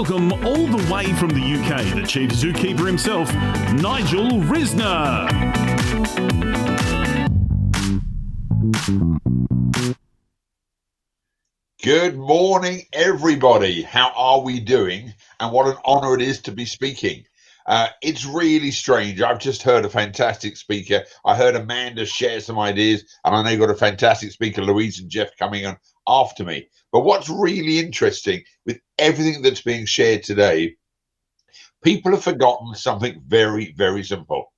welcome all the way from the UK, the chief zookeeper himself, Nigel Risner. Good morning, everybody. How are we doing? And what an honor it is to be speaking. It's really strange. I've just heard a fantastic speaker. I heard Amanda share some ideas, and I know you've got a fantastic speaker, Louise and Jeff, coming on after me. But what's really interesting with everything that's being shared today, people have forgotten something very, very simple.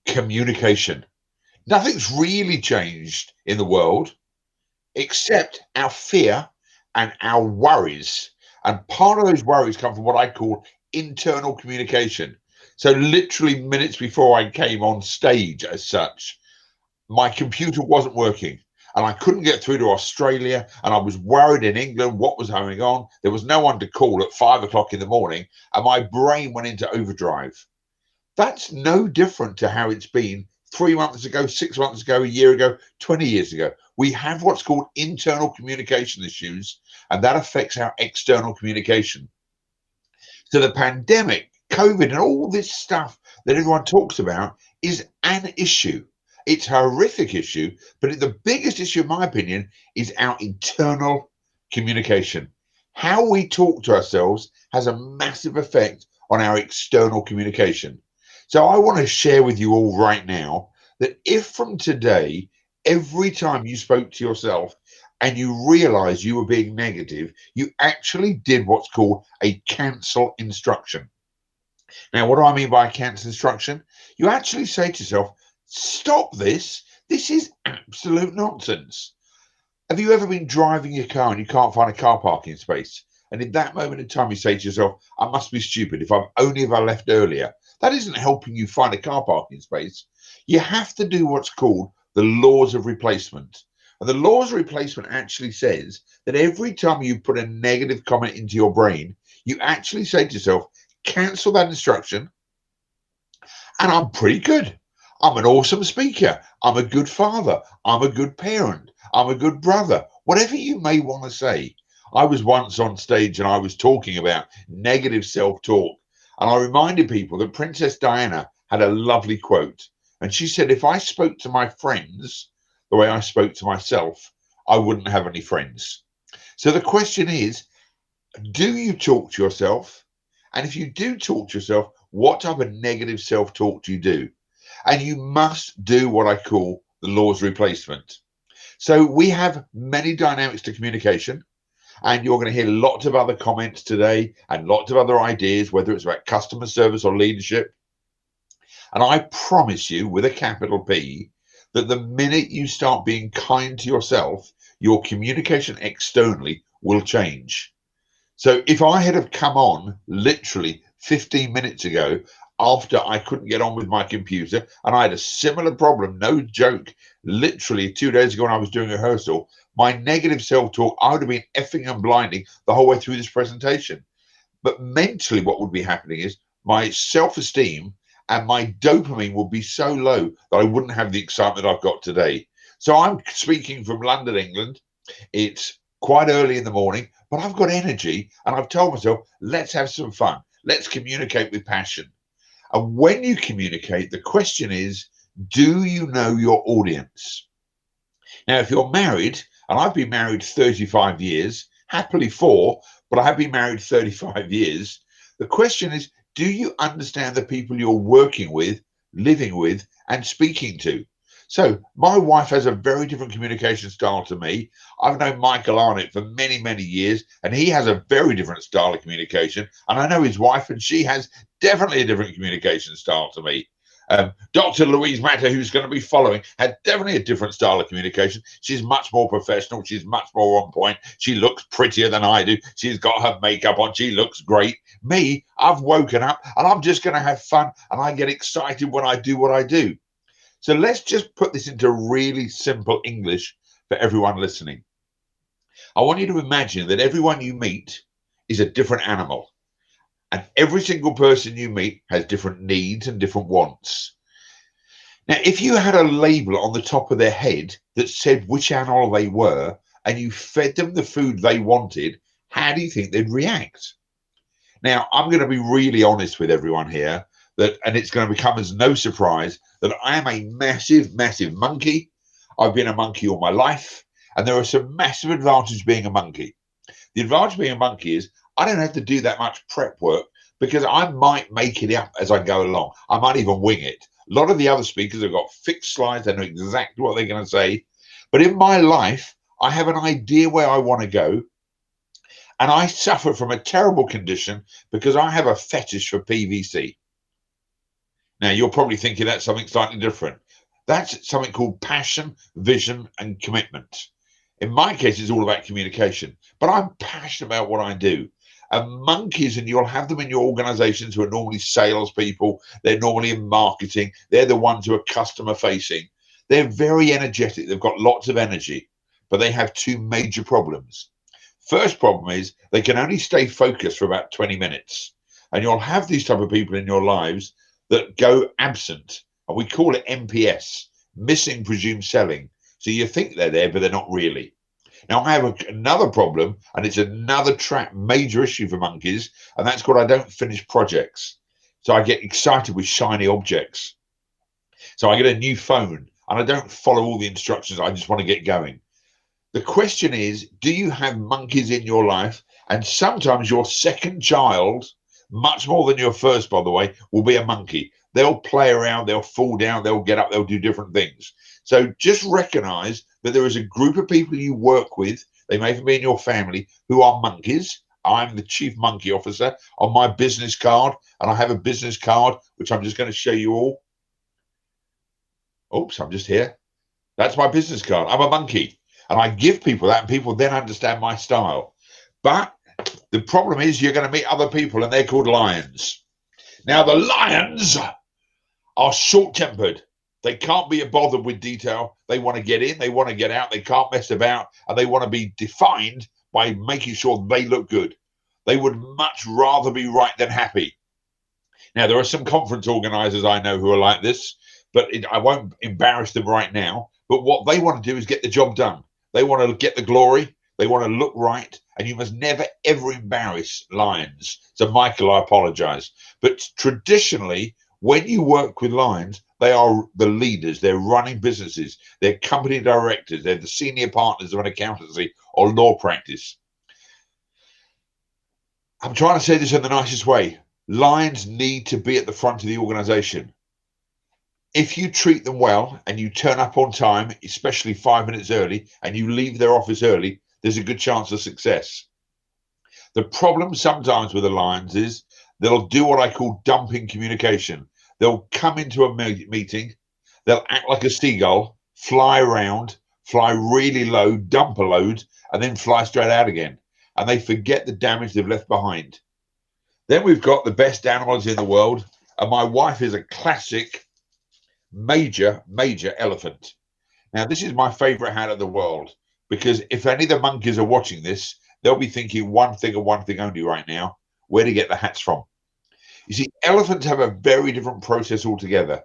Communication. Nothing's really changed in the world except our fear and our worries. And part of those worries come from what I call internal communication. So literally minutes before I came on stage as such, my computer wasn't working and I couldn't get through to Australia, and I was worried in England what was going on. There was no one to call at 5 o'clock in the morning, and my brain went into overdrive. That's no different to how it's been 3 months ago, 6 months ago, a year ago, 20 years ago. We have what's called internal communication issues, and that affects our external communication. So the pandemic, COVID, and all this stuff that everyone talks about is an issue. It's a horrific issue, but the biggest issue, in my opinion, is our internal communication. How we talk to ourselves has a massive effect on our external communication. So I want to share with you all right now that if from today, every time you spoke to yourself and you realized you were being negative, you actually did what's called a cancel instruction. Now, what do I mean by a cancel instruction? You actually say to yourself, stop this. This is absolute nonsense. Have you ever been driving your car and you can't find a car parking space? And in that moment in time, you say to yourself, I must be stupid. If I left earlier. That isn't helping you find a car parking space. You have to do what's called the laws of replacement. And the laws of replacement actually says that every time you put a negative comment into your brain, you actually say to yourself, cancel that instruction. And I'm pretty good. I'm an awesome speaker. I'm a good father. I'm a good parent. I'm a good brother. Whatever you may want to say. I was once on stage and I was talking about negative self-talk. And I reminded people that Princess Diana had a lovely quote. And she said, if I spoke to my friends the way I spoke to myself, I wouldn't have any friends. So the question is, do you talk to yourself? And if you do talk to yourself, what type of negative self-talk do you do? And you must do what I call the laws of replacement. So we have many dynamics to communication. And you're going to hear lots of other comments today and lots of other ideas, whether it's about customer service or leadership. And I promise you, with a capital P, that the minute you start being kind to yourself, your communication externally will change. So if I had have come on literally 15 minutes ago after I couldn't get on with my computer and I had a similar problem, no joke, literally 2 days ago when I was doing a rehearsal, my negative self-talk, I would have been effing and blinding the whole way through this presentation. But mentally what would be happening is my self-esteem and my dopamine would be so low that I wouldn't have the excitement I've got today. So I'm speaking from London, England. It's quite early in the morning, but I've got energy and I've told myself, let's have some fun. Let's communicate with passion. And when you communicate, the question is, do you know your audience? Now, if you're married, and I've been married 35 years, happily 4, but I have been married 35 years. The question is, do you understand the people you're working with, living with, and speaking to? So my wife has a very different communication style to me. I've known Michael Arnott for many, many years, and he has a very different style of communication. And I know his wife, and she has definitely a different communication style to me. Dr. Louise Matter, who's going to be following, had definitely a different style of communication. She's much more professional. She's much more on point. She looks prettier than I do. She's got her makeup on. She looks great. Me, I've woken up and I'm just going to have fun, and I get excited when I do what I do. So let's just put this into really simple English for everyone listening. I want you to imagine that everyone you meet is a different animal. And every single person you meet has different needs and different wants. Now, if you had a label on the top of their head that said which animal they were, and you fed them the food they wanted, how do you think they'd react? Now, I'm going to be really honest with everyone here and it's going to become as no surprise that I am a massive, massive monkey. I've been a monkey all my life, and there are some massive advantages being a monkey. The advantage of being a monkey is I don't have to do that much prep work because I might make it up as I go along. I might even wing it. A lot of the other speakers have got fixed slides. They know exactly what they're going to say. But in my life, I have an idea where I want to go. And I suffer from a terrible condition because I have a fetish for PVC. Now, you're probably thinking that's something slightly different. That's something called passion, vision, and commitment. In my case, it's all about communication, but I'm passionate about what I do. And monkeys, and you'll have them in your organizations who are normally salespeople, they're normally in marketing, they're the ones who are customer facing. They're very energetic, they've got lots of energy, but they have two major problems. First problem is they can only stay focused for about 20 minutes. And you'll have these type of people in your lives that go absent. And we call it MPS, missing presumed selling. So you think they're there, but they're not really. Now, I have another problem, and it's another major issue for monkeys, and that's called I don't finish projects. So I get excited with shiny objects. So I get a new phone, and I don't follow all the instructions. I just want to get going. The question is, do you have monkeys in your life? And sometimes your second child, much more than your first, by the way, will be a monkey. They'll play around, they'll fall down, they'll get up, they'll do different things. So just recognize that there is a group of people you work with, they may even be in your family, who are monkeys. I'm the chief monkey officer on my business card, and I have a business card, which I'm just going to show you all. Oops, I'm just here. That's my business card. I'm a monkey. And I give people that, and people then understand my style. But the problem is you're going to meet other people, and they're called lions. Now, the lions are short-tempered. They can't be bothered with detail. They want to get in, they want to get out, they can't mess about, and they want to be defined by making sure they look good. They would much rather be right than happy. Now, there are some conference organizers I know who are like this, but I won't embarrass them right now. But what they want to do is get the job done. They want to get the glory. They want to look right. And you must never, ever embarrass lions. So, Michael, I apologize. But traditionally, when you work with lions, they are the leaders. They're running businesses. They're company directors. They're the senior partners of an accountancy or law practice. I'm trying to say this in the nicest way. Lions need to be at the front of the organization. If you treat them well and you turn up on time, especially 5 minutes early, and you leave their office early, there's a good chance of success. The problem sometimes with the lions is they'll do what I call dumping communication. They'll come into a meeting, they'll act like a seagull, fly around, fly really low, dump a load, and then fly straight out again. And they forget the damage they've left behind. Then we've got the best animals in the world, and my wife is a classic major elephant. Now, this is my favorite hat in the world, because if any of the monkeys are watching this, they'll be thinking one thing and one thing only right now: where to get the hats from. You see, elephants have a very different process altogether.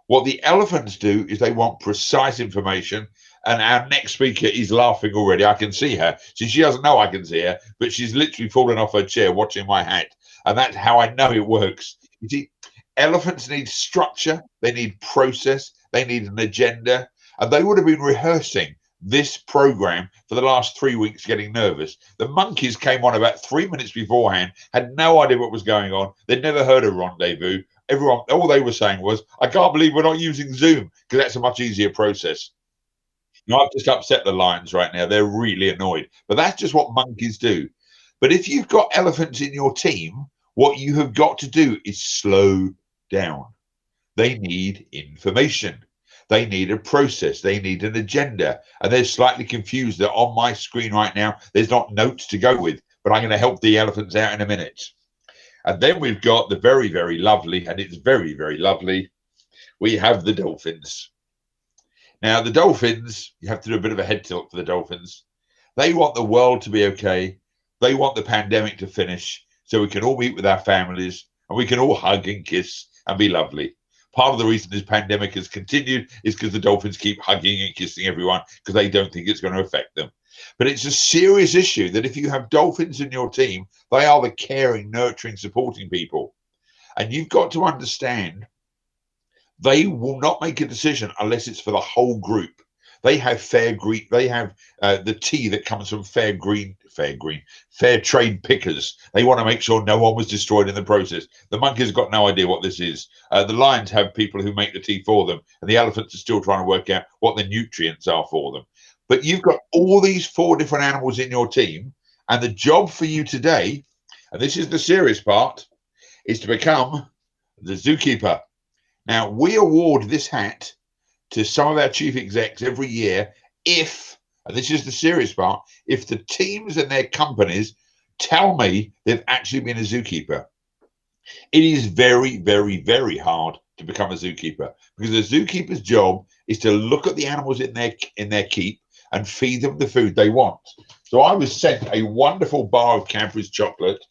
What the elephants do is they want precise information, and our next speaker is laughing already. I can see her. She doesn't know I can see her, but she's literally fallen off her chair watching my hat, and that's how I know it works. You see, elephants need structure, they need process, they need an agenda, and they would have been rehearsing this program for the last 3 weeks getting nervous. The monkeys came on about 3 minutes beforehand, had no idea what was going on. They'd never heard of rendezvous. Everyone, all they were saying was, I can't believe we're not using Zoom, because that's a much easier process. Now, I've just upset the lions right now. They're really annoyed. But that's just what monkeys do. But if you've got elephants in your team, what you have got to do is slow down. They need information. They need a process. They need an agenda. And they're slightly confused that on my screen right now, there's not notes to go with. But I'm going to help the elephants out in a minute. And then we've got the very, very lovely, and it's very, very lovely, we have the dolphins. Now, the dolphins, you have to do a bit of a head tilt for the dolphins. They want the world to be okay. They want the pandemic to finish so we can all meet with our families and we can all hug and kiss and be lovely. Part of the reason this pandemic has continued is because the dolphins keep hugging and kissing everyone because they don't think it's going to affect them. But it's a serious issue that if you have dolphins in your team, they are the caring, nurturing, supporting people. And you've got to understand they will not make a decision unless it's for the whole group. They have fair green. They have the tea that comes from fair trade pickers. They want to make sure no one was destroyed in the process. The monkeys have got no idea what this is. The lions have people who make the tea for them, and the elephants are still trying to work out what the nutrients are for them. But you've got all these 4 different animals in your team, and the job for you today, and this is the serious part, is to become the zookeeper. Now, we award this hat to some of our chief execs every year if, and this is the serious part, if the teams and their companies tell me they've actually been a zookeeper. It is very, very, very hard to become a zookeeper because the zookeeper's job is to look at the animals in their keep and feed them the food they want. So I was sent a wonderful bar of Cadbury's chocolate,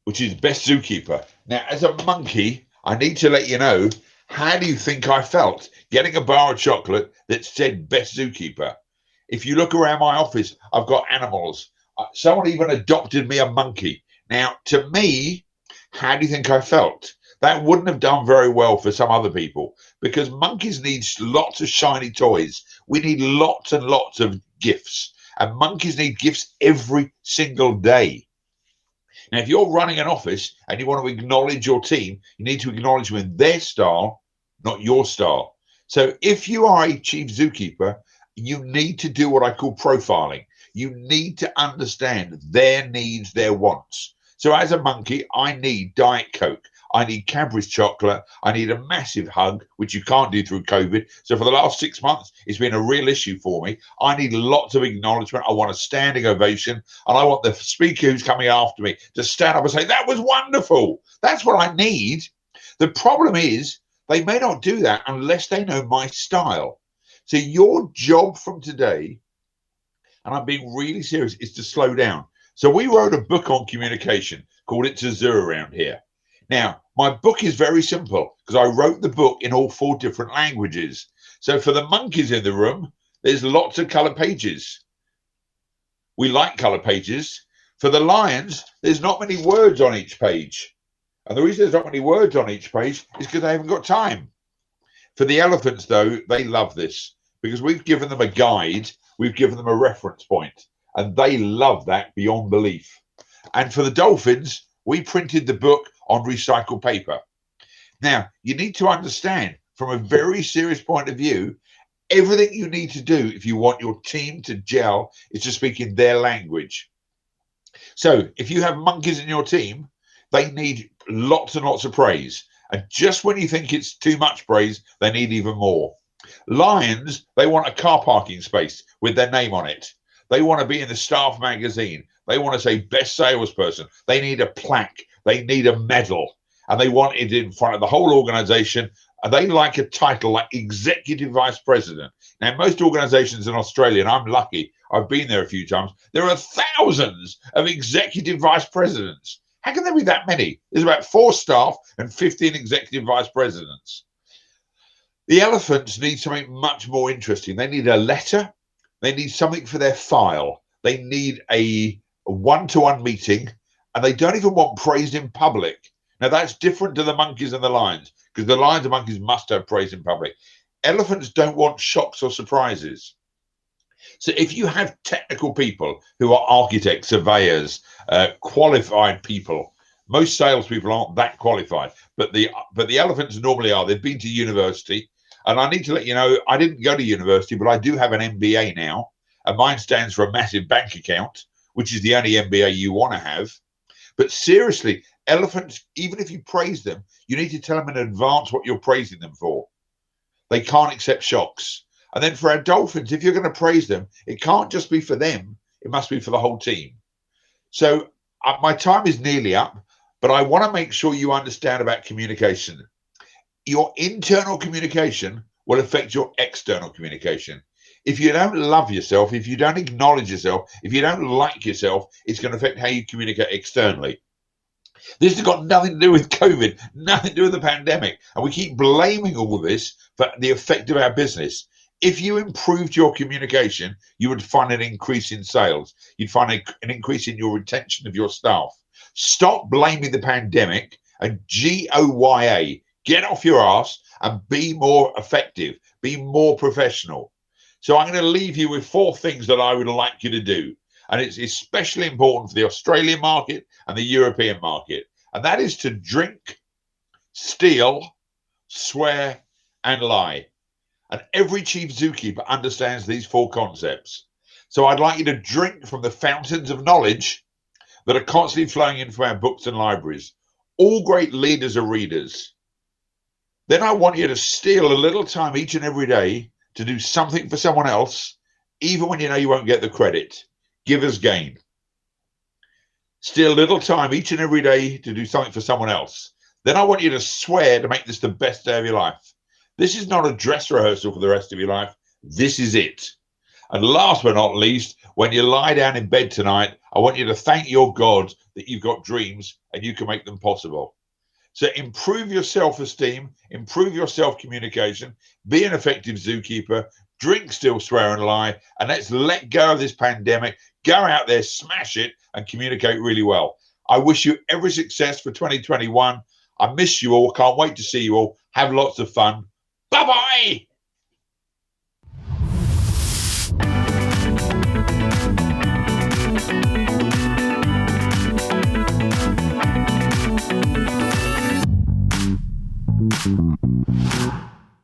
which is best zookeeper. Now, as a monkey, I need to let you know, how do you think I felt getting a bar of chocolate that said best zookeeper? If you look around my office, I've got animals. Someone even adopted me a monkey. Now, to me, how do you think I felt? That wouldn't have done very well for some other people because monkeys need lots of shiny toys. We need lots and lots of gifts, and monkeys need gifts every single day. Now, if you're running an office and you want to acknowledge your team, you need to acknowledge them in their style, not your style. So if you are a chief zookeeper, you need to do what I call profiling. You need to understand their needs, their wants. So as a monkey, I need Diet Coke. I need Cadbury's chocolate. I need a massive hug, which you can't do through COVID. So for the last 6 months, it's been a real issue for me. I need lots of acknowledgement. I want a standing ovation. And I want the speaker who's coming after me to stand up and say, that was wonderful. That's what I need. The problem is they may not do that unless they know my style. So your job from today, and I'm being really serious, is to slow down. So we wrote a book on communication called It's a Zoo around here. Now, my book is very simple because I wrote the book in all 4 different languages. So for the monkeys in the room, there's lots of color pages. We like color pages. For the lions, there's not many words on each page. And the reason there's not many words on each page is because they haven't got time. For the elephants, though, they love this because we've given them a guide. We've given them a reference point, and they love that beyond belief. And for the dolphins, we printed the book on recycled paper. Now, you need to understand from a very serious point of view, everything you need to do if you want your team to gel is to speak in their language. So if you have monkeys in your team, they need lots and lots of praise. And just when you think it's too much praise, they need even more. Lions, they want a car parking space with their name on it. They want to be in the staff magazine. They want to say best salesperson. They need a plaque. They need a medal. And they want it in front of the whole organization. And they like a title like executive vice president. Now, most organizations in Australia, and I'm lucky, I've been there a few times, there are thousands of executive vice presidents. How can there be that many? There's about 4 staff and 15 executive vice presidents. The elephants need something much more interesting. They need a letter. They need something for their file. They need a one-to-one meeting, and they don't even want praise in public. Now, that's different to the monkeys and the lions, because the lions and monkeys must have praise in public. Elephants don't want shocks or surprises. So if you have technical people who are architects, surveyors, qualified people, most salespeople aren't that qualified, but the elephants normally are. They've been to university. And I need to let you know, I didn't go to university, but I do have an MBA now. And mine stands for a massive bank account, which is the only MBA you want to have. But seriously, elephants, even if you praise them, you need to tell them in advance what you're praising them for. They can't accept shocks. And then for our dolphins, if you're going to praise them, it can't just be for them. It must be for the whole team. So my time is nearly up, but I want to make sure you understand about communication. Your internal communication will affect your external communication. If you don't love yourself, if you don't acknowledge yourself, if you don't like yourself, it's going to affect how you communicate externally. This has got nothing to do with COVID, nothing to do with the pandemic. And we keep blaming all of this for the effect of our business. If you improved your communication, you would find an increase in sales. You'd find an increase in your retention of your staff. Stop blaming the pandemic and GOYA. Get off your ass and be more effective, be more professional. So I'm going to leave you with 4 things that I would like you to do. And it's especially important for the Australian market and the European market. And that is to drink, steal, swear, and lie. And every chief zookeeper understands these 4 concepts. So I'd like you to drink from the fountains of knowledge that are constantly flowing in from our books and libraries. All great leaders are readers. Then I want you to steal a little time each and every day to do something for someone else, even when you know you won't get the credit. Givers gain. Steal a little time each and every day to do something for someone else. Then I want you to swear to make this the best day of your life. This is not a dress rehearsal for the rest of your life. This is it. And last but not least, when you lie down in bed tonight, I want you to thank your God that you've got dreams and you can make them possible. So improve your self-esteem, improve your self-communication, be an effective zookeeper, drink, steal, swear, and lie, and let's let go of this pandemic. Go out there, smash it, and communicate really well. I wish you every success for 2021. I miss you all. Can't wait to see you all. Have lots of fun. Bye-bye.